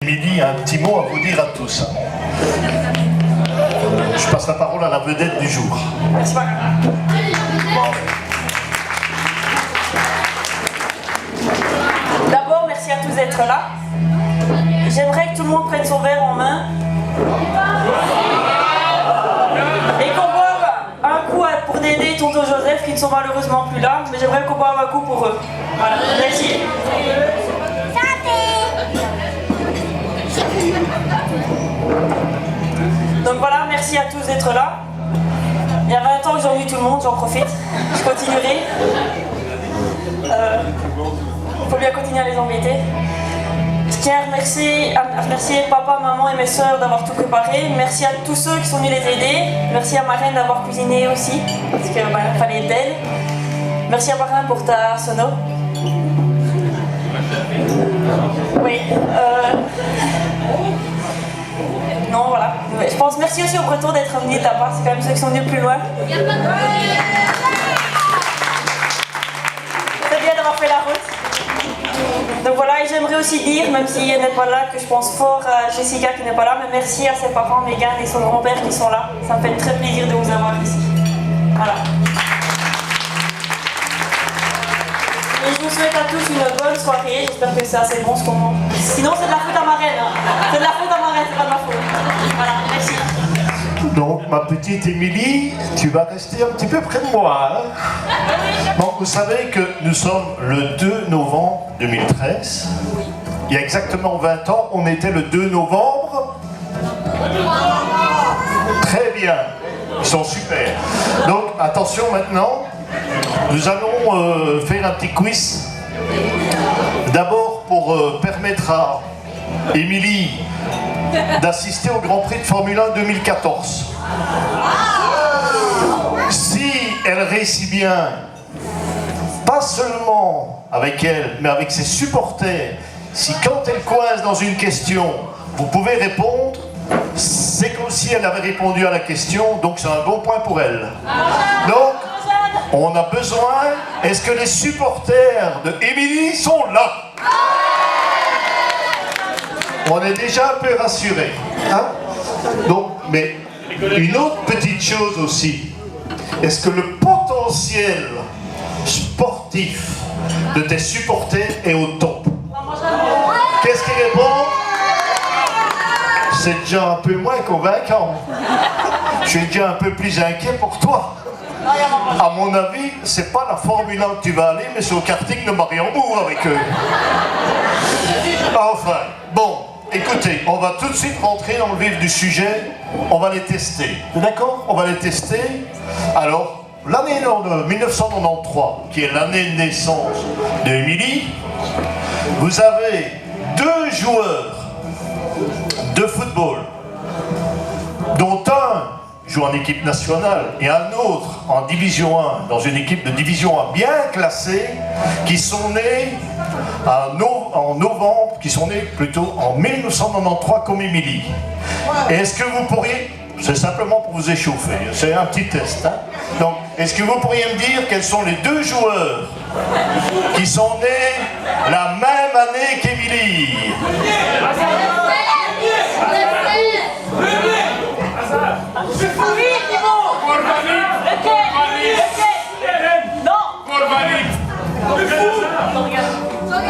Émilie a un petit mot à vous dire à tous. Je passe la parole à la vedette du jour. Merci. D'abord, merci à tous d'être là. J'aimerais que tout le monde prenne son verre en main et qu'on boive un coup pour Dédé et tonton Joseph qui ne sont malheureusement plus là, mais j'aimerais qu'on boive un coup pour eux. Voilà, merci. Donc voilà, merci à tous d'être là. Il y a 20 ans que j'ai envie tout le monde, j'en profite. Je continuerai. Il faut bien continuer à les embêter. Je tiens à remercier papa, maman et mes soeurs d'avoir tout préparé. Merci à tous ceux qui sont venus les aider. Merci à Marraine d'avoir cuisiné aussi, parce qu'il fallait d'elle. Merci à Marin pour ta sono. Oui. Non, voilà. Je pense merci aussi aux Bretons d'être venus de ta part. C'est quand même ceux qui sont venus plus loin. C'est bien d'avoir fait la route. Donc voilà, et j'aimerais aussi dire, même si elle n'est pas là, que je pense fort à Jessica qui n'est pas là, mais merci à ses parents, Megan et son grand-père qui sont là. Ça me fait très plaisir de vous avoir ici. Voilà. Et je vous souhaite à tous une bonne soirée. J'espère que c'est assez bon ce qu'on mange. Sinon, c'est de la faute à Marraine. Hein. C'est de la faute à Marraine, c'est pas de ma faute. Voilà, merci. Donc, ma petite Émilie, tu vas rester un petit peu près de moi. Hein. Bon, vous savez que nous sommes le 2 novembre 2013. Il y a exactement 20 ans, on était le 2 novembre. Très bien. Ils sont super. Donc, attention maintenant. Nous allons faire un petit quiz. D'abord pour permettre à Émilie d'assister au Grand Prix de Formule 1 2014. Si elle réussit bien, pas seulement avec elle, mais avec ses supporters, si quand elle coince dans une question, vous pouvez répondre, c'est comme si elle avait répondu à la question, donc c'est un bon point pour elle. Donc, on a besoin, est-ce que les supporters de Émilie sont là? On est déjà un peu rassurés. Hein? Donc, mais une autre petite chose aussi, est-ce que le potentiel sportif de tes supporters est au top? Qu'est-ce qu'ils répondent? C'est déjà un peu moins convaincant. Je suis déjà un peu plus inquiet pour toi. À mon avis, c'est pas la Formule 1 que tu vas aller, mais c'est au karting de Mariembourg avec eux. Enfin, bon, écoutez, on va tout de suite rentrer dans le vif du sujet. On va les tester. D'accord? On va les tester. Alors, l'année 1993, qui est l'année de naissance d'Émilie, vous avez 2 joueurs de football, dont un joue en équipe nationale et un autre en division 1, dans une équipe de division 1 bien classée, qui sont nés en novembre, qui sont nés plutôt en 1993 comme Émilie. Est-ce que vous pourriez, c'est simplement pour vous échauffer, c'est un petit test, hein? Donc, est-ce que vous pourriez me dire quels sont les 2 joueurs qui sont nés la même année qu'Émilie?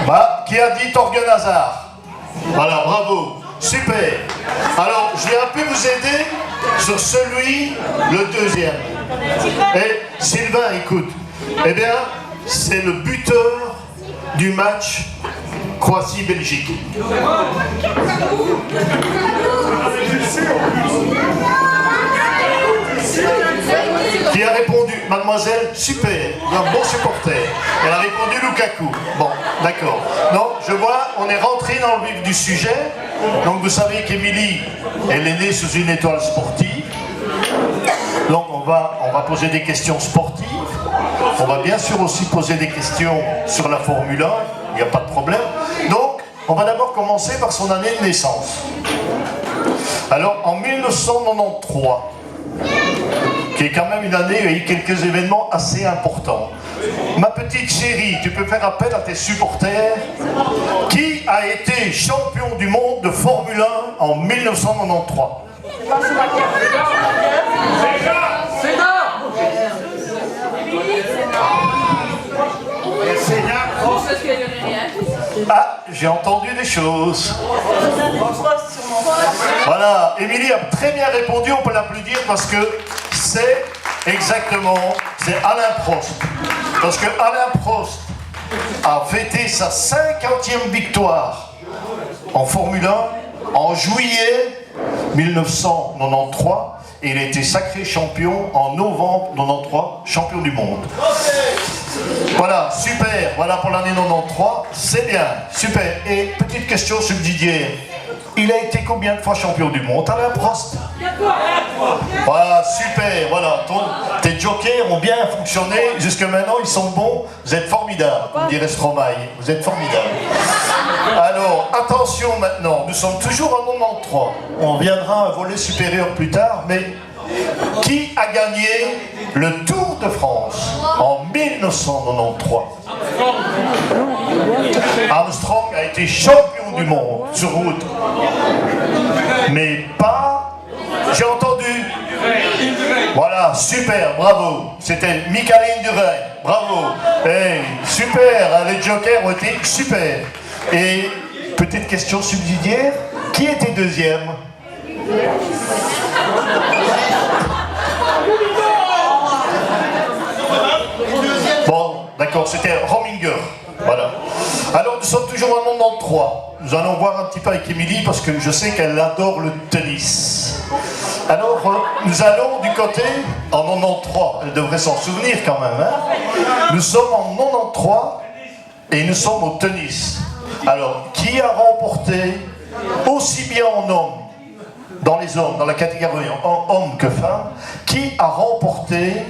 Bah, qui a dit Torgen Hazard? Voilà, bravo, super. Alors, je vais un peu vous aider sur celui, le deuxième. Et Sylvain, écoute, eh bien, c'est le buteur du match Croatie-Belgique. Qui a répondu, mademoiselle, super, un bon supporter. Elle a répondu Lukaku. Bon, d'accord. Donc, je vois, on est rentré dans le vif du sujet. Donc, vous savez qu'Émilie, elle est née sous une étoile sportive. Donc, on va poser des questions sportives. On va bien sûr aussi poser des questions sur la Formule 1. Il n'y a pas de problème. Donc, on va d'abord commencer par son année de naissance. Alors, en 1993, qui est quand même une année où il y a eu quelques événements assez importants. ma petite chérie, tu peux faire appel à tes supporters. Qui a été champion du monde de Formule 1 en 1993? Ah, j'ai entendu des choses. Voilà, Émilie a très bien répondu, on peut l'applaudir parce que c'est exactement, c'est Alain Prost. Parce que Alain Prost a fêté sa 50e victoire en Formule 1 en juillet 1993 et il a été sacré champion en novembre 1993, champion du monde. Voilà, super, voilà pour l'année 93, c'est bien, super. Et petite question subsidiaire, il a été combien de fois champion du monde, Alain Prost? Voilà, super, voilà, tes jokers ont bien fonctionné, jusque maintenant ils sont bons, vous êtes formidables, comme dirait Stromae, vous êtes formidables. Alors, attention maintenant, nous sommes toujours en 93, on reviendra à un volet supérieur plus tard, mais qui a gagné le Tour de France en 1993? Armstrong a été champion du monde sur route, mais pas... J'ai entendu. Voilà, super, bravo. C'était Michael Indurain, bravo. Hey, super, les jokers ont été super. Et petite question subsidiaire, qui était deuxième? Bon, d'accord, c'était Rominger. Voilà. Alors nous sommes toujours en 93. Nous allons voir un petit peu avec Émilie parce que je sais qu'elle adore le tennis. Alors nous allons du côté en 93. Elle devrait s'en souvenir quand même. Hein. Nous sommes en 93 et nous sommes au tennis. Alors, qui a remporté aussi bien en hommes, dans les hommes, dans la catégorie en hommes que femmes, qui a remporté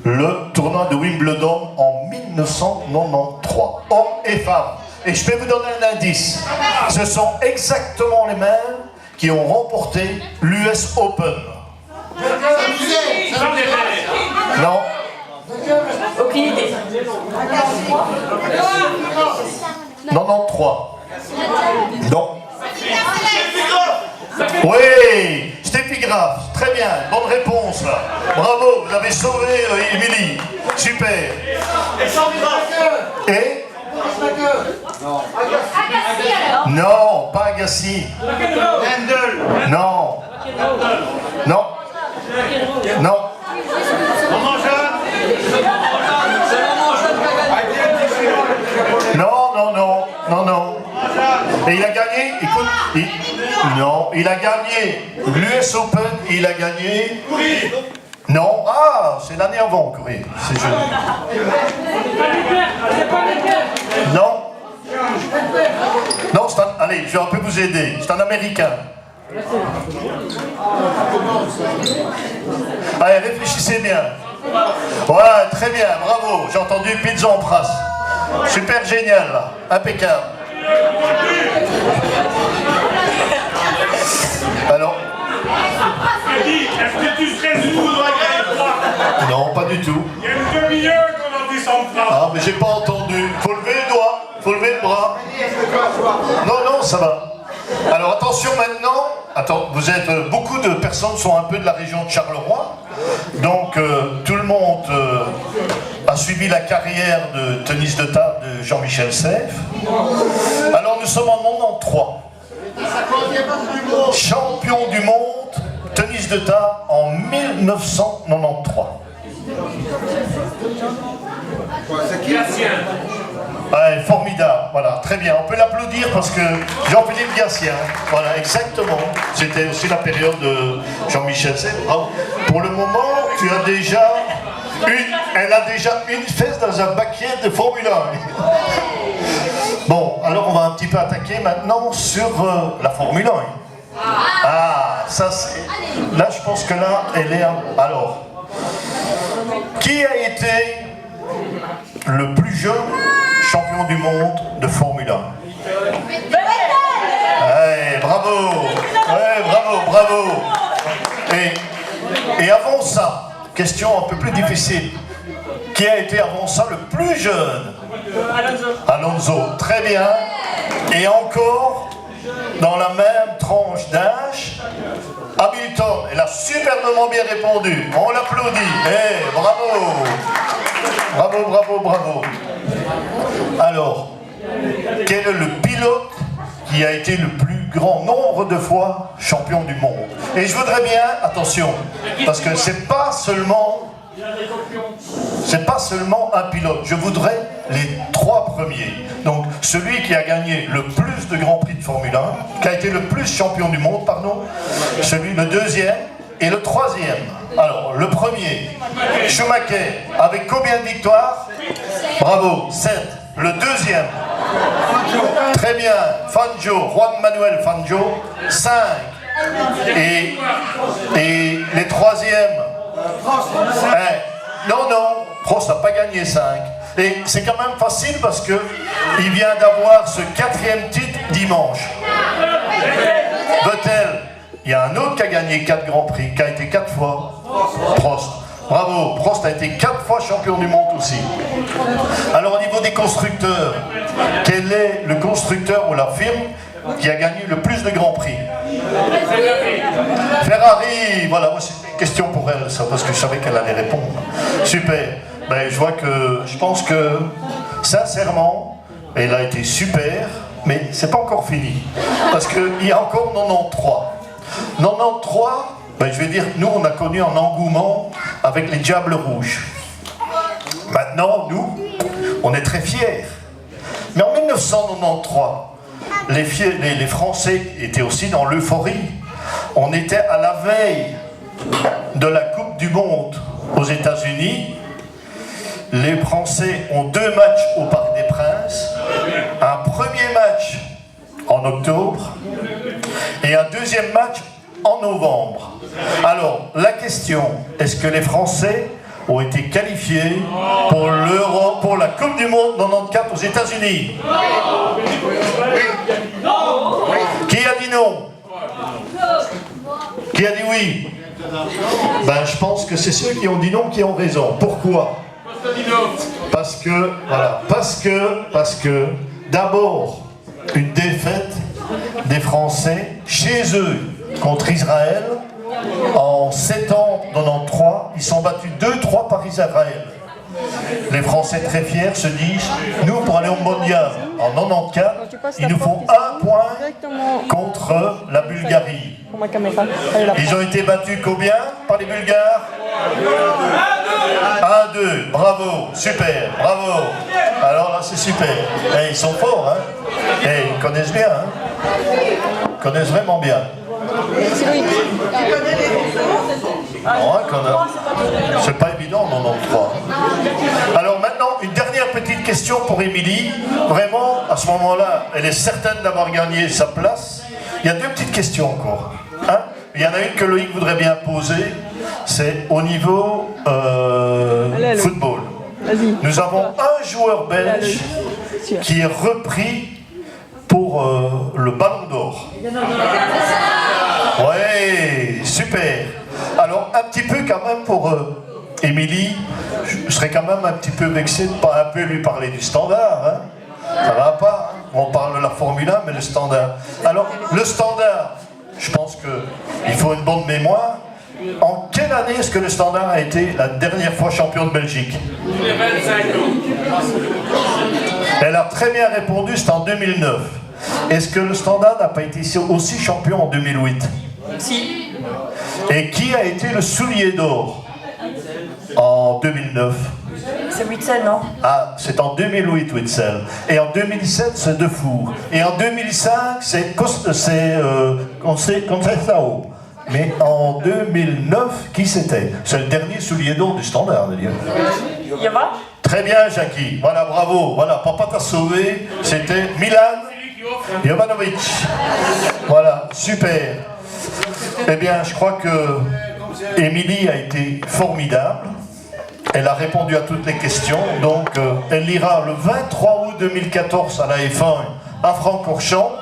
le tournoi de Wimbledon en 1993, hommes et femmes. Et je peux vous donner un indice, ce sont exactement les mêmes qui ont remporté l'US Open. Non. Aucune idée. 93. Non. Oui, Steffigraph, très bien, bonne réponse là. Bravo, vous avez sauvé Émilie, super. Et non, pas Agassi. Non. Non. Non. Non. Et il a gagné, écoute, non, il a gagné l'US Open, il a gagné... Non, ah, c'est l'année avant, Corée, c'est joli. Non. Non, allez, je vais un peu vous aider, c'est un Américain. Allez, réfléchissez bien. Ouais, très bien, bravo, j'ai entendu Pete Sampras. Super génial, là, impeccable. Alors, est-ce que tu serais sourd à grève? non, pas du tout. Il y a une demi-heure qu'on a dit Sampras. Ah, mais j'ai pas entendu. Faut lever le doigt, faut lever le bras. Non, ça va. Alors attention maintenant. Attends, vous êtes beaucoup de personnes sont un peu de la région de Charleroi, donc tout le monde a suivi la carrière de tennis de table de Jean-Michel Seyf. Alors nous sommes en 93. Champion du monde tennis de table en 1993. Ouais, formidable, voilà, très bien. On peut l'applaudir parce que Jean-Philippe Gatien, voilà, exactement. C'était aussi la période de Jean-Michel Seyf. Pour le moment, elle a déjà une fesse dans un baquet de Formule 1. Bon, alors on va un petit peu attaquer maintenant sur la Formule 1. Ah, ça c'est... Là, je pense que là, elle est... Alors, qui a été le plus jeune champion du monde de Formule 1? Ouais, bravo! Ouais, bravo! Et avant ça, question un peu plus difficile. Qui Qui a été avant ça le plus jeune? Alonso, très bien. Et encore, dans la même tranche d'âge, Hamilton, elle a superbement bien répondu. On l'applaudit. Bravo. Bravo, bravo, bravo. Alors, quel est le pilote qui a été le plus grand nombre de fois champion du monde? Et je voudrais bien, attention, parce que c'est pas seulement un pilote, je voudrais les 3 premiers. Donc celui qui a gagné le plus de Grands Prix de Formule 1, qui a été le plus champion du monde, pardon, le deuxième et le troisième. Alors le premier, Schumacher, avec combien de victoires? Bravo, 7. Le deuxième, très bien, Fangio, Juan Manuel Fangio, 5. Et les troisièmes, non, Prost n'a pas gagné 5. Et c'est quand même facile parce que il vient d'avoir ce 4e titre dimanche. Vettel, il y a un autre qui a gagné 4 Grands Prix, qui a été 4 fois. Prost. Bravo, Prost a été 4 fois champion du monde aussi. Alors au niveau des constructeurs, quel est le constructeur ou la firme qui a gagné le plus de Grands Prix? Ferrari, voilà, moi c'est une question pour elle, ça, parce que je savais qu'elle allait répondre. Super, ben, je pense que, sincèrement, elle a été super, mais c'est pas encore fini. Parce qu'il y a encore 93. 93, ben, je vais dire, nous on a connu un engouement avec les Diables Rouges. Maintenant, nous, on est très fiers. Mais en 1993, les Français étaient aussi dans l'euphorie. On était à la veille de la Coupe du Monde aux États-Unis. Les Français ont 2 matchs au Parc des Princes. Un premier match en octobre et un deuxième match en novembre. Alors, la question, est-ce que les Français ont été qualifiés pour la Coupe du Monde 94 aux États-Unis? Qui a dit non? Qui a dit oui? Ben, je pense que c'est ceux qui ont dit non qui ont raison. Pourquoi? Parce que d'abord, une défaite des Français chez eux contre Israël en septembre 93, ils sont battus 2-3 par Israël. Les Français très fiers se disent, nous pour aller au mondial en 94, il nous faut 1 point contre la Bulgarie. Ils ont été battus combien par les Bulgares? 1-2, bravo, super, bravo. Alors là c'est super. Et ils sont forts, hein. Et ils connaissent bien, hein. Ils connaissent vraiment bien. C'est pas évident, 93. Alors maintenant, une dernière petite question pour Émilie. Vraiment, à ce moment-là, elle est certaine d'avoir gagné sa place. Il y a 2 petites questions encore. Hein? Il y en a une que Loïc voudrait bien poser. C'est au niveau football. Nous avons un joueur belge qui est repris pour le Ballon d'Or. Ouais, super. Alors, un petit peu quand même pour Émilie, je serais quand même un petit peu vexé de ne pas un peu lui parler du standard. Hein. Ça va pas, hein. On parle de la Formule 1, mais le standard. Alors, le standard, je pense qu'il faut une bonne mémoire. En quelle année est-ce que le standard a été la dernière fois champion de Belgique? Elle a très bien répondu, c'est en 2009. Est-ce que le standard n'a pas été aussi champion en 2008? Si. Et qui a été le soulier d'or en 2009? C'est Witzel, non? Ah, c'est en 2008, Witzel. Et en 2007, c'est Defour. Et en 2005, c'est Conceição. Mais en 2009, qui c'était? C'est le dernier soulier d'or du standard, d'ailleurs. Yava? Très bien, Jackie. Voilà, bravo. Voilà, papa t'a sauvé. C'était Milan Jovanovic. Voilà, super. Eh bien, je crois que Émilie a été formidable. Elle a répondu à toutes les questions. Donc, elle ira le 23 août 2014 à la F1 à Francorchamps.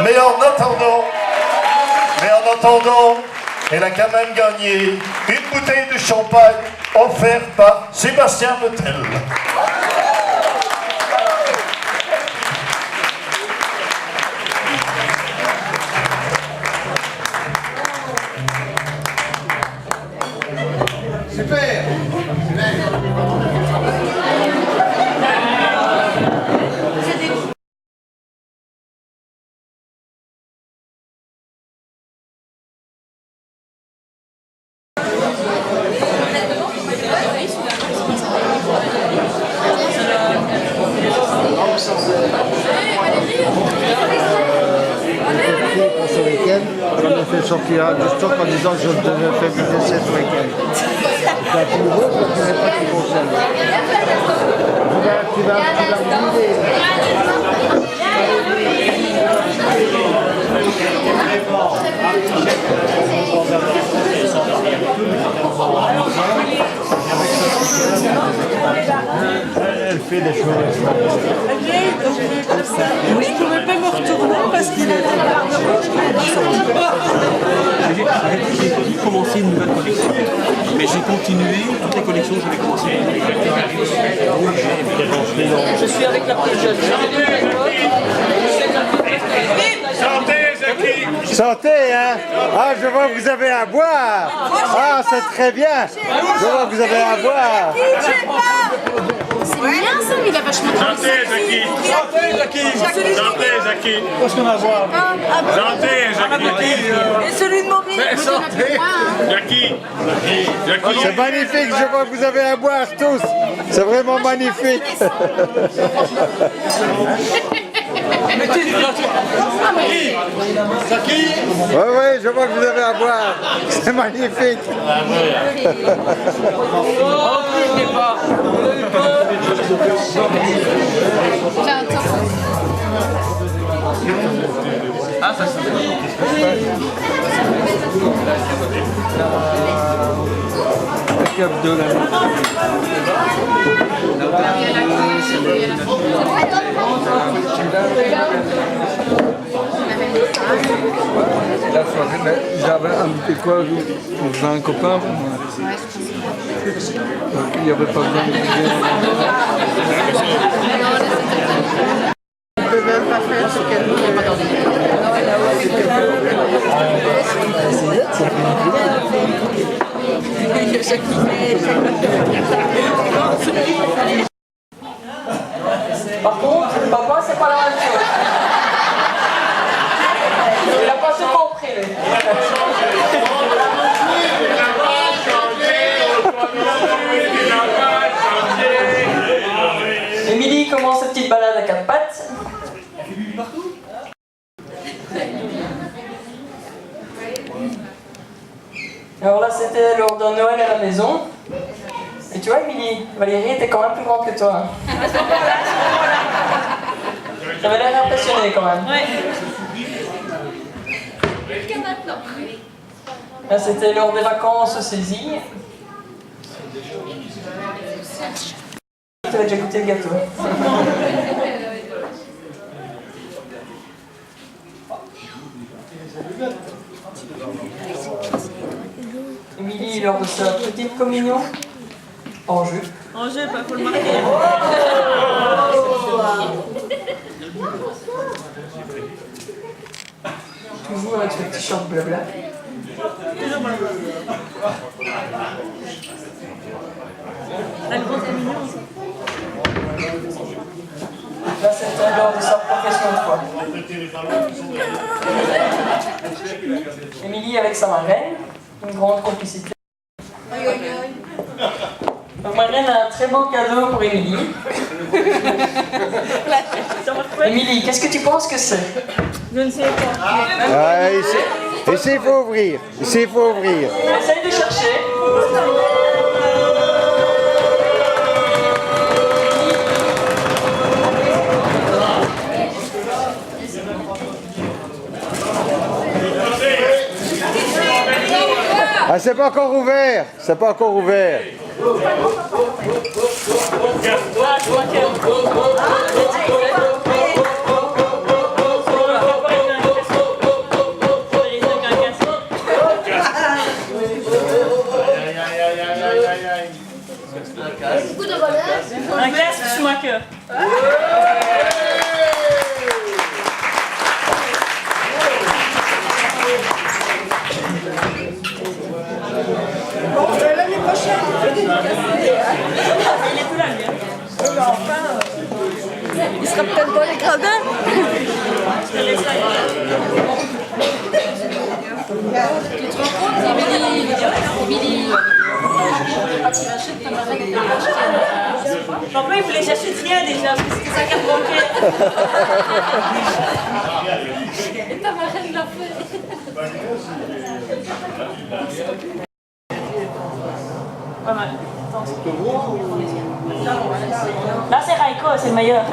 Mais en attendant, elle a quand même gagné une bouteille de champagne offert par Sébastien Vettel. Ce week-end, j'en ai fait sortir du stock en disant que je devais faire des essais ce week-end. C'est un peu nouveau, je ne connais pas qui concerne. Tu vas elle fait des choses. Je ne pouvais pas me retourner parce qu'il avait la barbe rouge. J'ai commencé une nouvelle collection, mais j'ai continué toutes les collections que j'avais commencées. Je suis avec la plus jeune. Santé, Zaki. Santé, hein? Ah, je vois que vous avez à boire. Ah, c'est très bien. Je vois que vous avez à boire. C'est bien ça, il a vachement de Santé, Zaki. Santé, Zaki. Santé, Zaki. Qu'est-ce qu'on va boire? Santé, Zaki. Et celui de Maurice. Santé. Zaki. Zaki. C'est magnifique, je vois que vous avez à boire tous. C'est vraiment magnifique. Oui, je vois que vous avez à boire. C'est magnifique. La soirée, ben, j'avais un petit quoi pour un copain. Donc il n'y avait pas besoin de dire. On ne peut même pas faire ce qu'elle voulait. Par contre, papa, c'est pas la même chose. Il a pas tout compris, lui. Émilie commence sa petite balade à quatre pattes. Alors là, c'était lors d'un Noël à la maison. Et tu vois, Émilie, Valérie était quand même plus grande que toi. J'avais l'air impressionné quand même. Là, c'était lors des vacances saisies. Tu avais déjà goûté le gâteau. Émilie, lors de sa petite communion, en jupe. En jeu, pas faut le marquer. Toujours avec ce t-shirt blabla. La grande communion. Là, c'était lors de sa profession de foi. Émilie avec sa marraine, une grande complicité. Donc Marraine a un très beau cadeau pour Émilie. Émilie, qu'est-ce que tu penses que c'est? Je ne sais pas. Ah, ici, il faut ouvrir. Ici, il faut ouvrir. Essaye de chercher. Ah, c'est pas encore ouvert. C'est pas encore ouvert. Aïe, aïe, aïe, aïe, aïe, aïe. Schumacher. Bon, l'année prochaine, il fait des dédicacés. Il est plus là, lui. Mais enfin, il sera peut-être dans les gradins. Je te laisse là. Tu te rends compte, Émilie, quand il achète ta marraine, il va l'acheter. Papa, il voulait que j'achète rien déjà, parce que c'était sa carte bancaire. Et ta marraine l'a fait. Pas mal. Là, c'est Raiko, c'est le meilleur.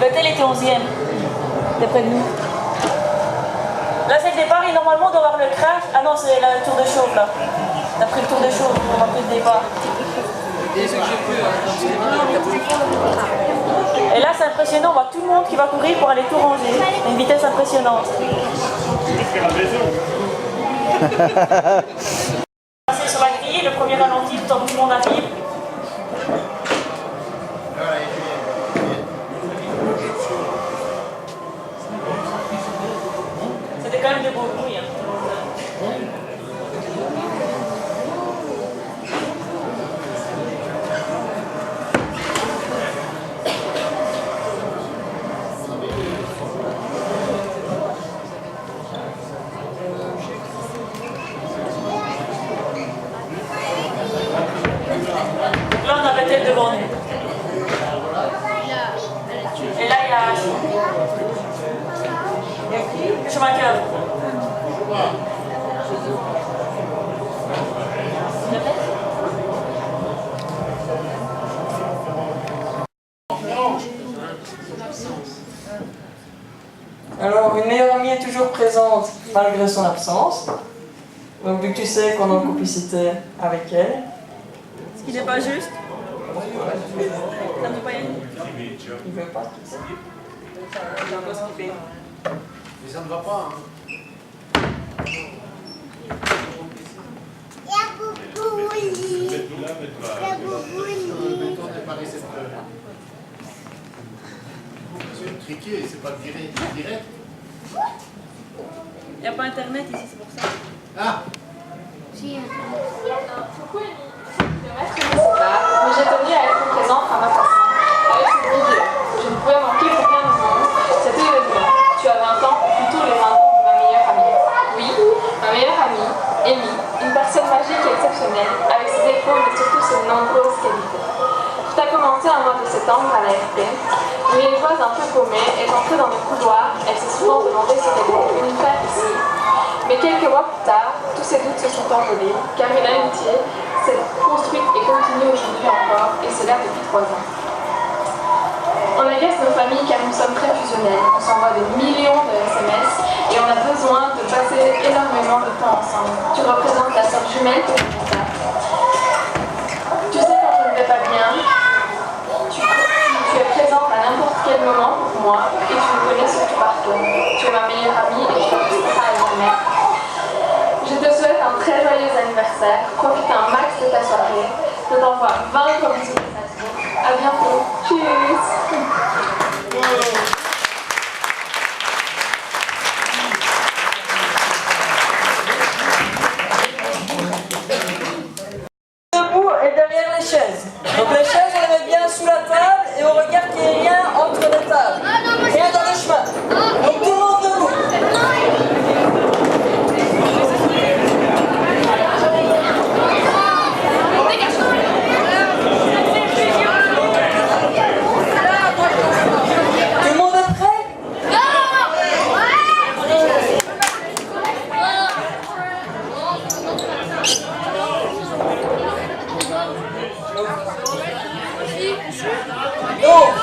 L'hôtel était 11e. T'es près de nous. Là, c'est le départ et normalement, on doit avoir le crash. Ah non, c'est le tour de chauve là. T'as pris le tour de chauve, on va plus le départ. Et là, c'est impressionnant, on voit tout le monde qui va courir pour aller tout ranger. À une vitesse impressionnante. C'est sur la grille, le premier ralenti, le temps que tout le monde arrive. C'était quand même de beaux bruits. Hein. Là, on a Bethel devant nous. Et là, il y a Schumacher. Alors, une meilleure amie est toujours présente malgré son absence. Donc, vu que tu sais qu'on est en complicité avec elle. Ce qui n'est pas juste. Ça ne veut pas y aller. Il veut pas. Il va skipper. Mais ça ne va pas, hein. C'est une triquée, c'est pas direct. Il n'y a pas internet ici, c'est pour ça. Ah! Mais j'ai tenu à être présente à ma façon, avec cette vidéo. Je ne pouvais manquer pour rien au monde cet événement. Tu as 20 ans, ou plutôt les 20 ans de ma meilleure amie. Oui, ma meilleure amie, Amy, une personne magique et exceptionnelle, avec ses défauts mais surtout ses nombreuses qualités. Tout a commencé un mois de septembre à l'AFP. Une liégeoise un peu paumée est entrée dans le couloir. Elle s'est souvent demandé si elle était venue faire ici. Mais quelques mois plus tard, tous ses doutes se sont envolés, car une amitié s'est construite et continue aujourd'hui encore, et cela depuis 3 ans. On agace nos familles car nous sommes très fusionnels. On s'envoie des millions de SMS et on a besoin de passer énormément de temps ensemble. Tu représentes la sœur jumelle que je constate. Tu sais quand je ne vais pas bien, tu es présente à n'importe quel moment pour moi et tu me connais surtout partout. Tu es ma meilleure amie et je te resterai à jamais. Je te souhaite un très joyeux anniversaire. Profite un max de ta soirée. Je t'envoie 20 gros bisous de Facebook. À bientôt. Tchuss. Debout et derrière les chaises. Donc les chaises, on les met bien sous la table et on regarde qu'il n'y ait rien entre les tables. Rien dans le chemin. Donc tout le monde debout. Tout le monde est prêt? Donc,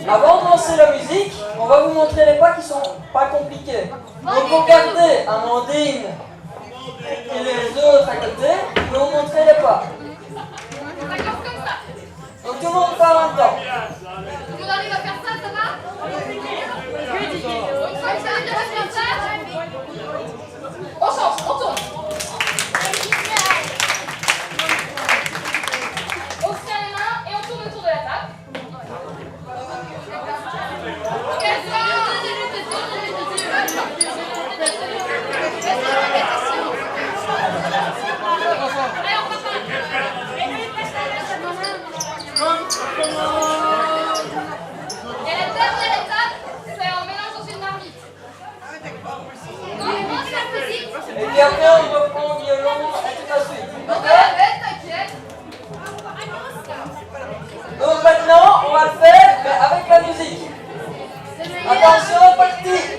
avant de lancer la musique, on va vous montrer les pas qui sont pas compliqués. Donc regardez Amandine et les autres à côté, je vais vous montrer les pas. Donc tout le monde part en même temps. Tout le monde arrive à faire ça, ça va? On change, on tourne. Puis après, on reprend violon et toute la suite. Donc maintenant, on va le faire, mais avec la musique. Attention, parti.